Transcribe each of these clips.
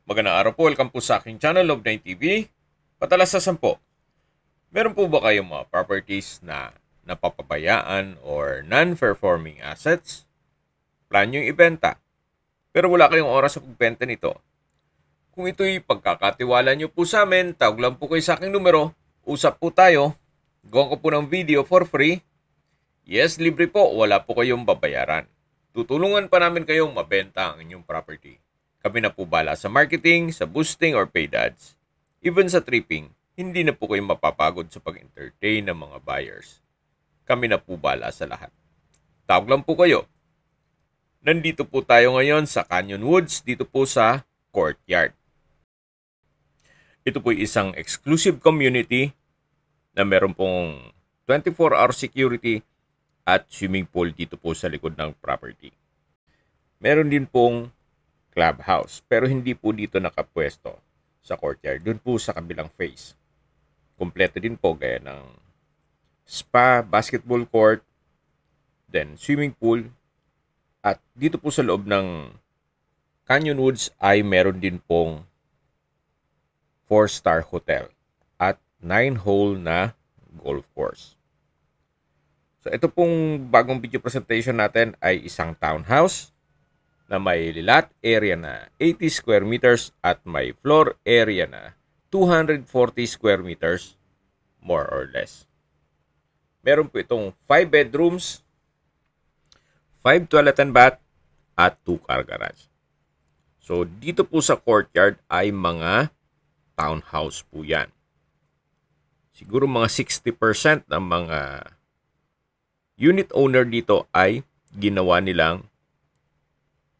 Magandang araw po, welcome po sa aking channel, Love9 TV. Patalasasan po, meron po ba kayong mga properties na napapabayaan or non-performing assets? Plan nyo yung ibenta, pero wala kayong oras sa pagbenta nito. Kung ito'y pagkakatiwala nyo po sa amin, tawag lang po kayo sa aking numero, usap po tayo, gawa ko po ng video for free. Yes, libre po, wala po kayong babayaran. Tutulungan pa namin kayong mabenta ang inyong property. Kami na po bala sa marketing, sa boosting or paid ads. Even sa tripping, hindi na po kayo mapapagod sa pag-entertain ng mga buyers. Kami na po bala sa lahat. Tawag lang po kayo. Nandito po tayo ngayon sa Canyon Woods, dito po sa Courtyard. Ito po isang exclusive community na meron pong 24-hour security at swimming pool dito po sa likod ng property. Meron din pong clubhouse, pero hindi po dito nakapwesto sa courtyard. Doon po sa kabilang face. Kompleto din po gaya ng spa, basketball court, then swimming pool. At dito po sa loob ng Canyon Woods ay meron din pong 4-star hotel at 9-hole na golf course. So ito pong bagong video presentation natin ay isang townhouse na may lot area na 80 square meters at may floor area na 240 square meters more or less. Meron po itong 5 bedrooms, 5 toilet and bath at 2 car garage. So dito po sa courtyard ay mga townhouse po yan. Siguro mga 60% ng mga unit owner dito ay ginawa nilang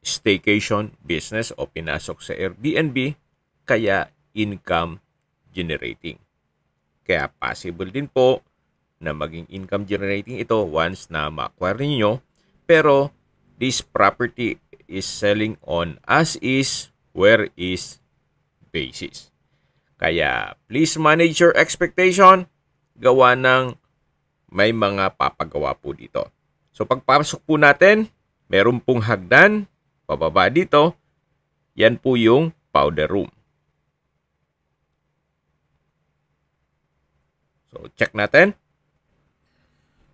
staycation business o pinasok sa Airbnb, kaya income generating. Kaya possible din po na maging income generating ito once na ma-acquire niyo. Pero this property is selling on as is, where is basis. Kaya please manage your expectation, gawa ng may mga papagawa po dito. So pagpasok po natin, meron pong hagdan. Pababa dito, yan po yung powder room. So, check natin.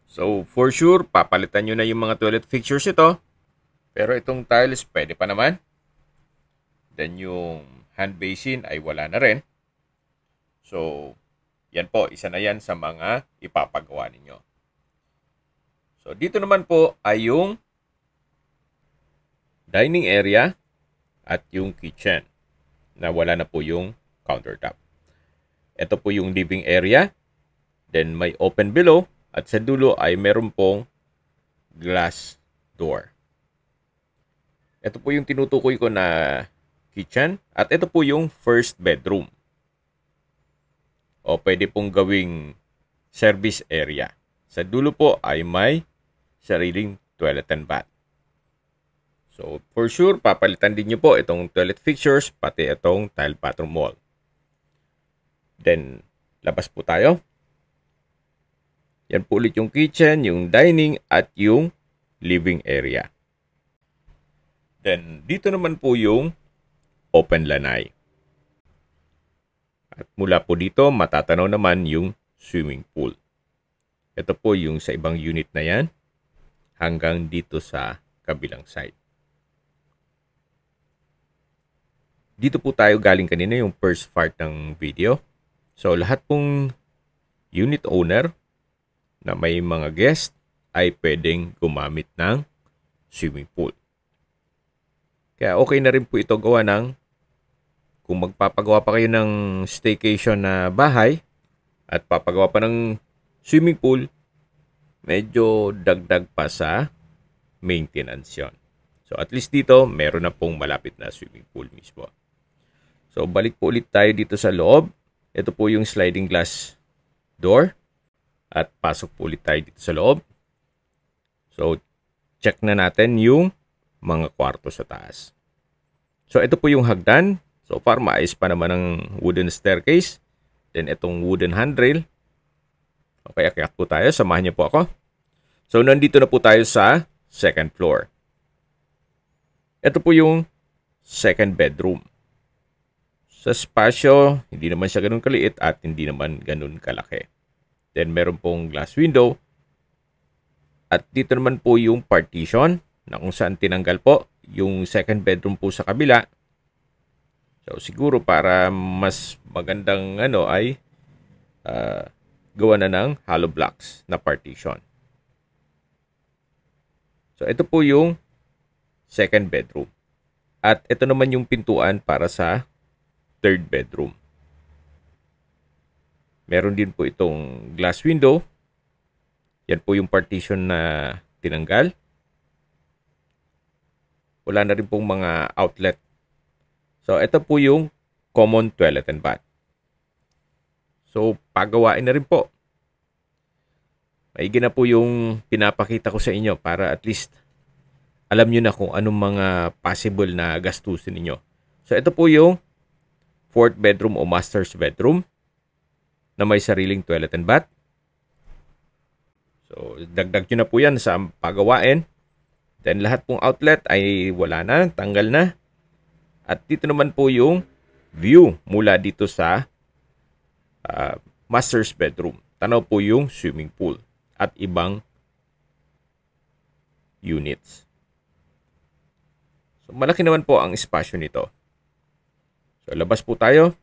So, for sure, papalitan nyo na yung mga toilet fixtures ito. Pero itong tiles, pwede pa naman. Then, yung hand basin ay wala na rin. So, yan po, isa na yan sa mga ipapagawa ninyo. So, dito naman po ay yung dining area at yung kitchen na wala na po yung countertop. Ito po yung living area. Then may open below at sa dulo ay meron pong glass door. Ito po yung tinutukoy ko na kitchen at ito po yung first bedroom. O pwede pong gawing service area. Sa dulo po ay may sariling toilet and bath. So, for sure, papalitan din nyo po itong toilet fixtures, pati itong tile bathroom wall. Then, labas po tayo. Yan po ulit yung kitchen, yung dining, at yung living area. Then, dito naman po yung open lanai. At mula po dito, matatanaw naman yung swimming pool. Ito po yung sa ibang unit na yan, hanggang dito sa kabilang side. Dito po tayo galing kanina yung first part ng video. So, lahat pong unit owner na may mga guest ay pwedeng gumamit ng swimming pool. Kaya okay na rin po ito gawa ng kung magpapagawa pa kayo ng staycation na bahay at papagawa pa ng swimming pool, medyo dagdag pa sa maintenance yon. So, at least dito, meron na pong malapit na swimming pool mismo. So, balik po ulit tayo dito sa loob. Ito po yung sliding glass door. At pasok po ulit tayo dito sa loob. So, check na natin yung mga kwarto sa taas. So, ito po yung hagdan. So far, maayos pa naman ang wooden staircase. Then, itong wooden handrail. Okay, akyat po tayo. Samahan niyo po ako. So, nandito na po tayo sa second floor. Ito po yung second bedroom. Sa spasyo, hindi naman siya ganun kaliit at hindi naman ganun kalaki. Then meron pong glass window. At dito naman po yung partition na kung saan tinanggal po yung second bedroom po sa kabila. So siguro para mas magandang ay gawa na ng hollow blocks na partition. So ito po yung second bedroom. At ito naman yung pintuan para sa third bedroom. Meron din po itong glass window. Yan po yung partition na tinanggal. Wala na rin pong mga outlet. So, ito po yung common toilet and bath. So, pagawain na rin po. Maigi na po yung pinapakita ko sa inyo para at least alam nyo na kung anong mga possible na gastusin ninyo. So, ito po yung fourth bedroom o master's bedroom na may sariling toilet and bath. So, dagdag nyo na po yan sa pagawain. Then, lahat pong outlet ay wala na, tanggal na. At dito naman po yung view mula dito sa master's bedroom. Tanaw po yung swimming pool at ibang units. So, malaki naman po ang espasyo nito. So, labas po tayo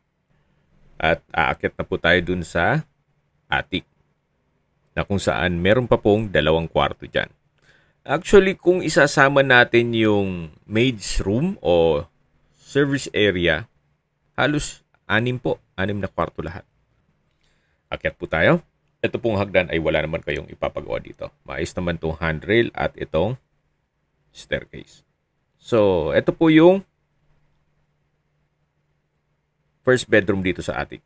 at aakyat na po tayo dun sa attic na kung saan meron pa pong 2 kwarto dyan. Actually, kung isasama natin yung maid's room o service area, halos 6 na kwarto lahat. Akyat po tayo. Ito pong hagdan ay wala naman kayong ipapagawa dito. Maayos naman itong handrail at itong staircase. So, ito po yung first bedroom dito sa attic.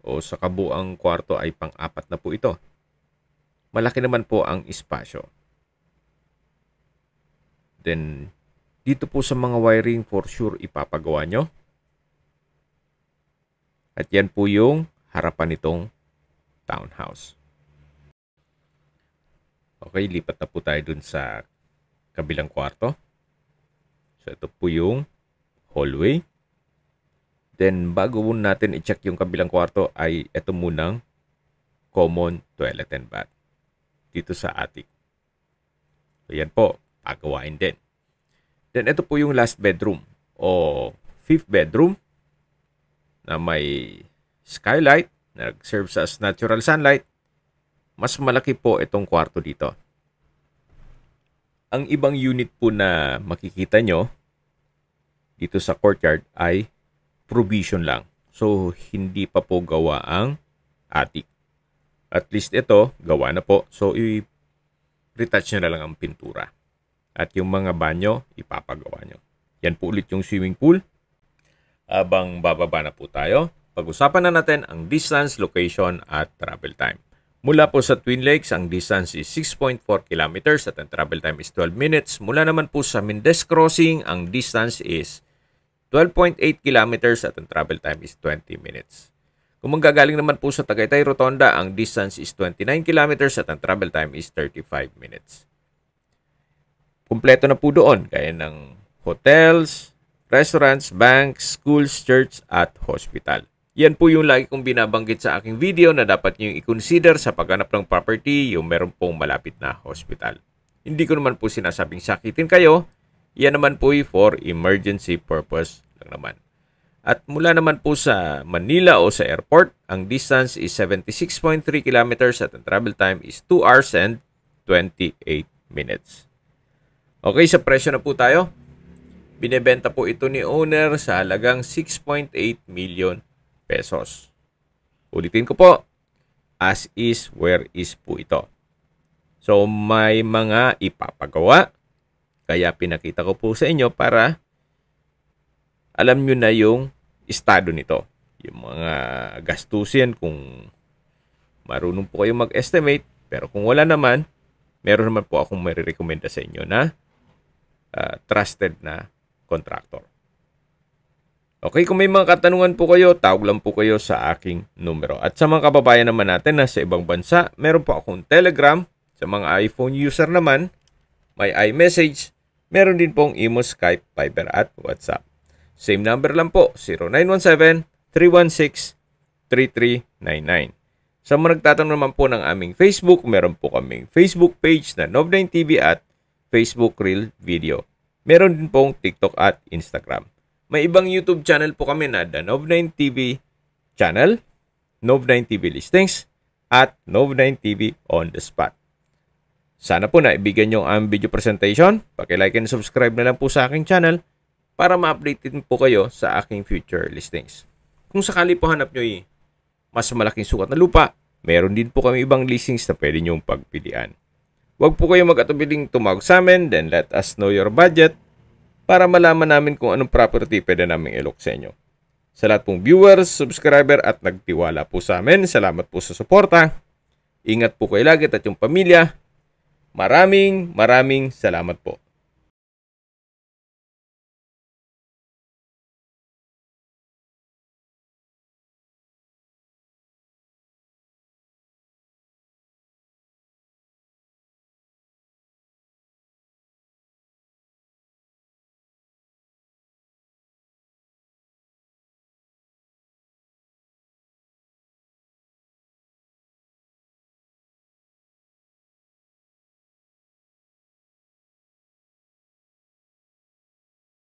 O sa kabuang kwarto ay pang-4 na po ito. Malaki naman po ang espasyo. Then, dito po sa mga wiring for sure ipapagawa nyo. At yan po yung harapan nitong townhouse. Okay, lipat na po tayo dun sa kabilang kwarto. So, ito po yung hallway. Then, bago natin i-check yung kabilang kwarto ay ito munang common toilet and bath dito sa attic. So, yan po. Pagawain din. Then, ito po yung last bedroom o fifth bedroom na may skylight na serves as natural sunlight. Mas malaki po itong kwarto dito. Ang ibang unit po na makikita nyo dito sa courtyard ay provision lang. So, hindi pa po gawa ang attic. At least ito, gawa na po. So, i-retouch nyo na lang ang pintura. At yung mga banyo, ipapagawa nyo. Yan po ulit yung swimming pool. Abang bababa na po tayo, pag-usapan na natin ang distance, location, at travel time. Mula po sa Twin Lakes, ang distance is 6.4 kilometers at ang travel time is 12 minutes. Mula naman po sa Mendez Crossing, ang distance is 12.8 kilometers at ang travel time is 20 minutes. Kung manggagaling naman po sa Tagaytay Rotonda, ang distance is 29 kilometers at ang travel time is 35 minutes. Kumpleto na po doon, gaya ng hotels, restaurants, banks, schools, church, at hospital. Yan po yung lagi kong binabanggit sa aking video na dapat nyo i-consider sa paghanap ng property yung meron pong malapit na hospital. Hindi ko naman po sinasabing sakitin kayo, yan naman po for emergency purpose lang naman. At mula naman po sa Manila o sa airport, ang distance is 76.3 kilometers at ang travel time is 2 hours and 28 minutes. Okay, sa presyo na po tayo. Binebenta po ito ni owner sa halagang 6.8 million pesos. Ulitin ko po, as is, where is po ito. So, may mga ipapagawa. Kaya pinakita ko po sa inyo para alam nyo na yung estado nito. Yung mga gastusin kung marunong po kayo mag-estimate. Pero kung wala naman, meron naman po akong marirekomenda sa inyo na trusted na contractor. Okay, kung may mga katanungan po kayo, tawag lang po kayo sa aking numero. At sa mga kababayan naman natin na sa ibang bansa, meron po akong Telegram. Sa mga iPhone user naman, may iMessage. Meron din pong Imo, Skype, Viber at WhatsApp. Same number lang po, 0917-316-3399. Sa mga nagtatanong naman po ng aming Facebook, meron po kaming Facebook page na Nov9TV at Facebook Reel Video. Meron din pong TikTok at Instagram. May ibang YouTube channel po kami na The Nov9TV Channel, Nov9TV Listings, at Nov9TV On The Spot. Sana po naibigan nyo ang video presentation. Paki-like and subscribe na lang po sa aking channel para ma-update din po kayo sa aking future listings. Kung sakali po hanap nyo mas malaking sukat na lupa, meron din po kami ibang listings na pwede nyong pagpilian. Huwag po kayo mag-atubiling tumawag sa amin, then let us know your budget para malaman namin kung anong property pwede naming ilok sa inyo. Sa lahat pong viewers, subscriber at nagtiwala po sa amin, salamat po sa suporta. Ingat po kayo lagi at yung pamilya. Maraming salamat po.